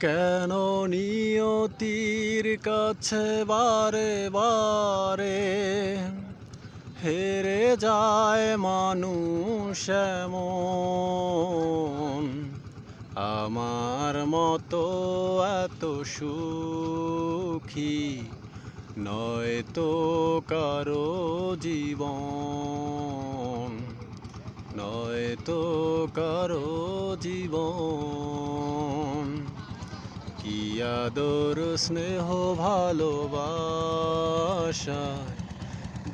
কেন নিয়তির কাছে বারে বারে হেরে যায় মানুষ এমন? আমার মতো এত সুখী নয়তো কারো জীবন, নয়তো কারো জীবন। কি আদর স্নেহ ভালোবাসায়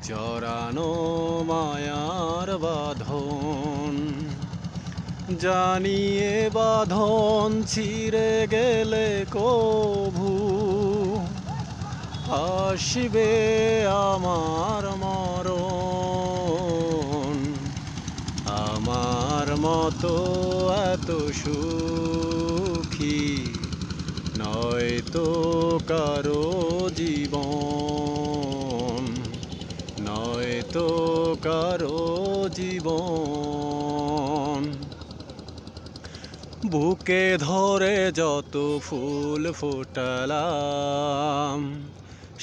জড়ানো মায়ার বাঁধন, জানিয়ে বাঁধন ছিঁড়ে গেলে কভু আসবে আমার মরণ। আমার মতো এত সুখী নয়তো কারো জীবন, নয়তো কারো জীবন। বুকে ধরে যত ফুল ফোটালাম,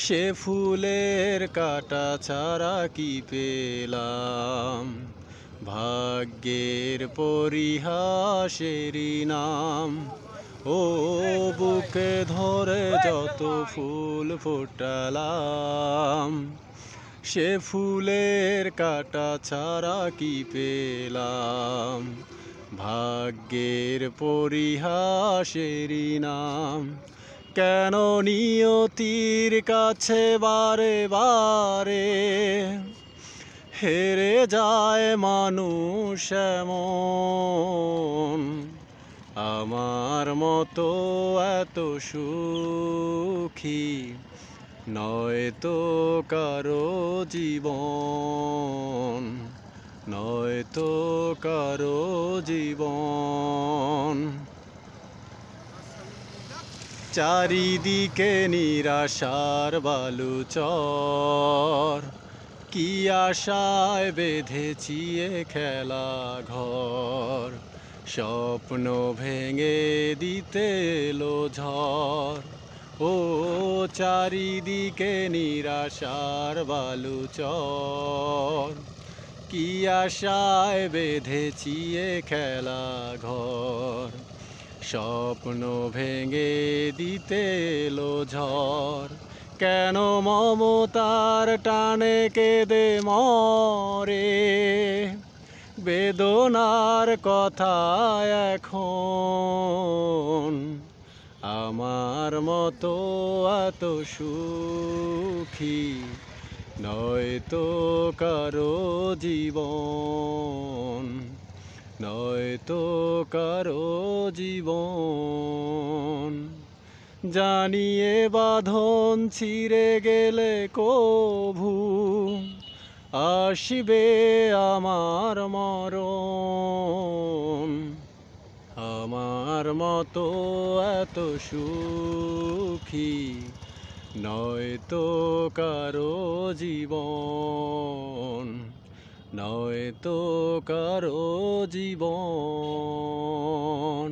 সে ফুলের কাটা ছাড়া কি পেলাম? ভাগ্যের পরিহাসেরই নাম। ও বুকে ধরে যত ফুল ফোটালাম, সে ফুলের কাটা ছাড়া কি পেলাম? ভাগ্যের পরিহাসেরই নাম। কেন নিয়তির কাছে বারে বারে হেরে যায় মানুষ এমন? আমার মতো এত সুখী নয়তো কারো জীবন, নয়তো কারো জীবন। চারিদিকে নিরাশার বালুচর, কি আশায় বেঁধেছি এ খেলা ঘর। স্বপ্ন ভেঙে দিতে এলো ঝড়। ও চারিদিকে নিরাশার বালুচর, কি আশায় বেঁধেছি এ খেলা ঘর। স্বপ্ন ভেঙে দিতে এলো ঝড়। কেন মমতার টানে কেঁদে মরে বেদনার কথা এখন? আমার মতো এত সুখী নয়তো কারো জীবন, নয়তো কারো জীবন। জানিয়ে বাঁধন ছিঁড়ে গেলে কভু আসবে আমার মরণ। আমার মতো এত সুখী নয়তো কারো জীবন, নয়তো কারো জীবন।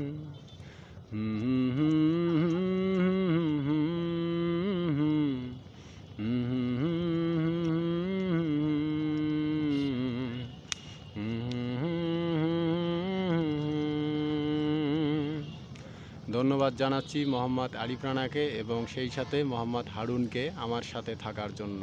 ধন্যবাদ জানাচ্ছি মোহাম্মদ আলিফ রানাকে এবং সেই সাথে মোহাম্মদ হারুনকে আমার সাথে থাকার জন্য।